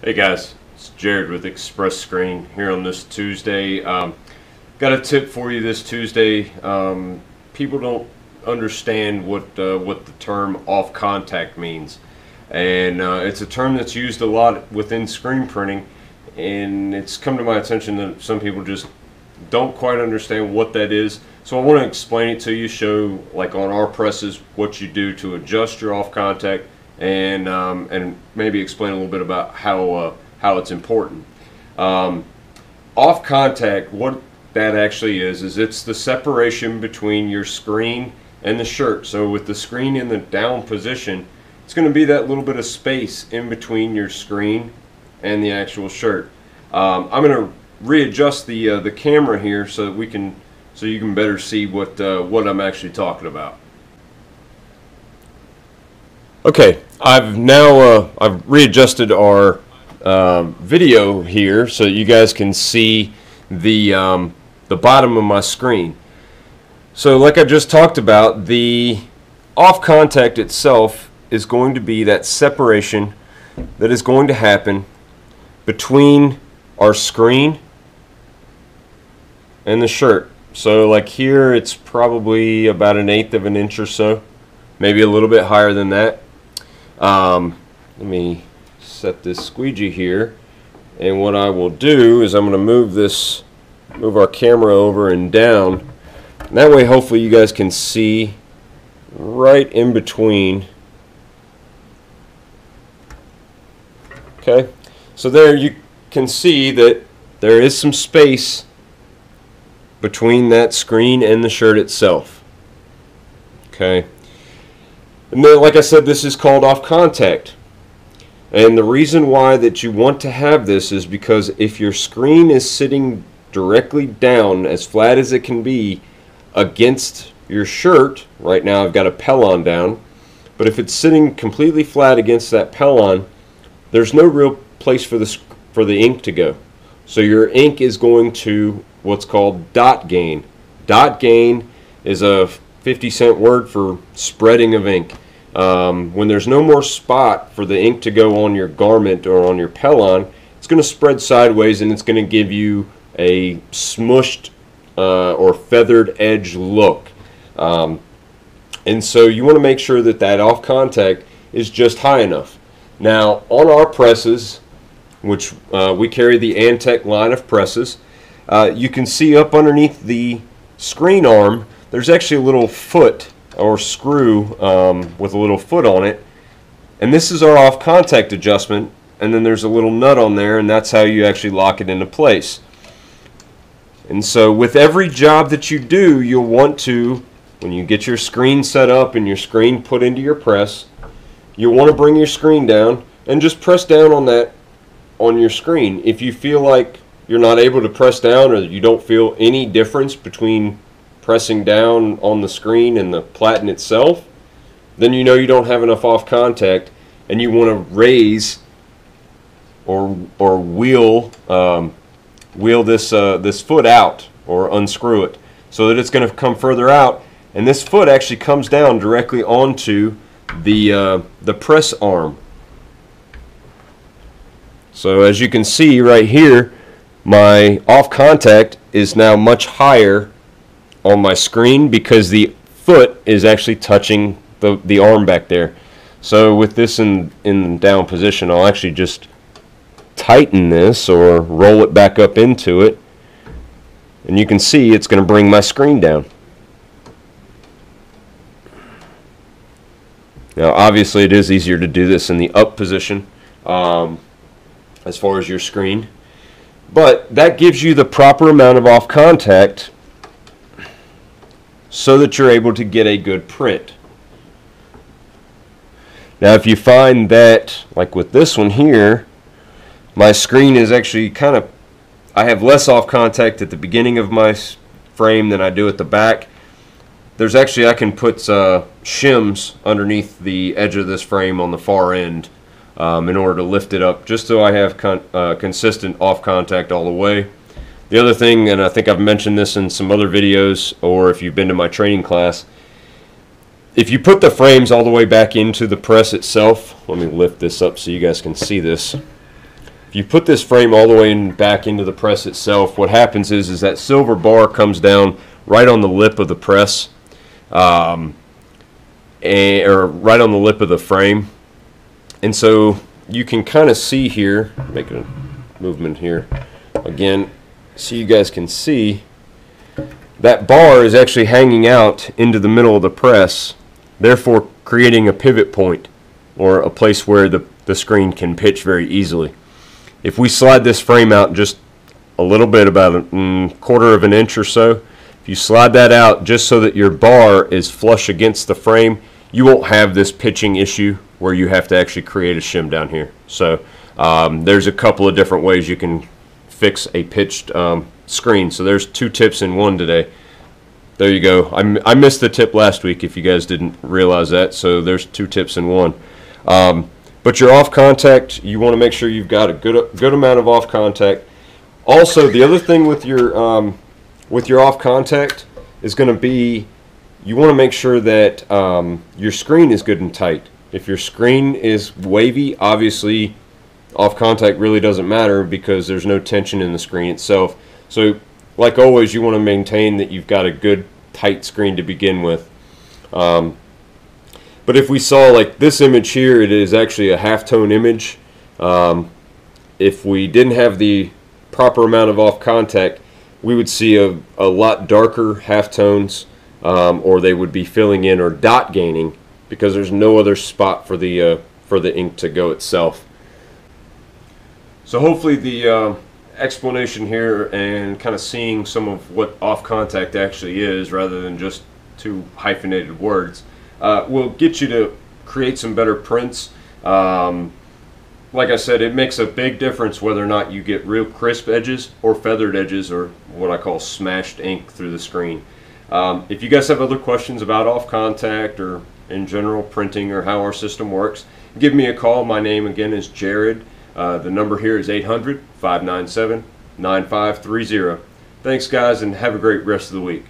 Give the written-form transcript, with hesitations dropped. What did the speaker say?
Hey guys, it's Jared with Xpresscreen here on this Tuesday. Got a tip for you this Tuesday. People don't understand what the term off-contact means, and it's a term that's used a lot within screen printing, and it's come to my attention that some people just don't quite understand what that is. So I want to explain it to you, show like on our presses what you do to adjust your off-contact, and maybe explain a little bit about how it's important. Off contact, what that actually is it's the separation between your screen and the shirt. So with the screen in the down position, it's going to be that little bit of space in between your screen and the actual shirt. I'm going to readjust the camera here so that you can better see what I'm actually talking about. Okay, I've readjusted our video here so you guys can see the bottom of my screen. So like I just talked about, the off contact itself is going to be that separation that is going to happen between our screen and the shirt. So like here it's probably about 1/8 of an inch or so, maybe a little bit higher than that. Let me set this squeegee here, and what I will do is I'm going to move our camera over and down, and that way hopefully you guys can see right in between. Okay, so there you can see that there is some space between that screen and the shirt itself. Okay. And then, like I said, this is called off contact. And the reason why that you want to have this is because if your screen is sitting directly down, as flat as it can be, against your shirt, right now I've got a Pellon down, but if it's sitting completely flat against that Pellon, there's no real place for the ink to go. So your ink is going to what's called dot gain. Dot gain is a 50-cent word for spreading of ink. When there's no more spot for the ink to go on your garment or on your Pellon, it's going to spread sideways and it's going to give you a smushed or feathered edge look. And so you want to make sure that that off contact is just high enough. Now on our presses, which we carry the Antec line of presses, you can see up underneath the screen arm there's actually a little foot or screw with a little foot on it, and this is our off contact adjustment, and then there's a little nut on there, and that's how you actually lock it into place. And so with every job that you do, you'll want to, when you get your screen set up and your screen put into your press, you'll want to bring your screen down and just press down on that on your screen. If you feel like you're not able to press down, or you don't feel any difference between pressing down on the screen and the platen itself, then you know you don't have enough off contact, and you want to raise or wheel this foot out, or unscrew it so that it's going to come further out, and this foot actually comes down directly onto the press arm. So as you can see right here, my off contact is now much higher on my screen because the foot is actually touching the arm back there. So with this in down position, I'll actually just tighten this or roll it back up into it, and you can see it's going to bring my screen down. Now obviously it is easier to do this in the up position as far as your screen, but that gives you the proper amount of off contact so that you're able to get a good print. Now if you find that, like with this one here, my screen is actually I have less off contact at the beginning of my frame than I do at the back. There's actually, I can put shims underneath the edge of this frame on the far end in order to lift it up, just so I have consistent off contact all the way. The other thing, and I think I've mentioned this in some other videos, or if you've been to my training class, if you put the frames all the way back into the press itself, let me lift this up so you guys can see this. If you put this frame all the way back into the press itself, what happens is that silver bar comes down right on the lip of the press, or right on the lip of the frame. And so you can kind of see here, make a movement here again, so you guys can see that bar is actually hanging out into the middle of the press, therefore creating a pivot point, or a place where the screen can pitch very easily. If we slide this frame out just a little bit, about a quarter of an inch or so, if you slide that out just so that your bar is flush against the frame, you won't have this pitching issue where you have to actually create a shim down here. So there's a couple of different ways you can fix a pitched screen. So there's 2 tips in one today. There you go. I missed the tip last week if you guys didn't realize that. So there's 2 tips in one. But your off contact, you want to make sure you've got a good amount of off contact. Also, the other thing with your off contact is going to be, you want to make sure that your screen is good and tight. If your screen is wavy, obviously off contact really doesn't matter because there's no tension in the screen itself. So like always, you want to maintain that you've got a good tight screen to begin with. But if we saw like this image here, it is actually a halftone image. If we didn't have the proper amount of off contact, we would see a lot darker halftones, or they would be filling in or dot gaining because there's no other spot for the ink to go itself. So hopefully the explanation here and kind of seeing some of what off contact actually is rather than just 2 hyphenated words will get you to create some better prints. Like I said, it makes a big difference whether or not you get real crisp edges or feathered edges, or what I call smashed ink through the screen. If you guys have other questions about off contact or in general printing or how our system works, give me a call. My name again is Jared. The number here is 800-597-9530. Thanks guys, and have a great rest of the week.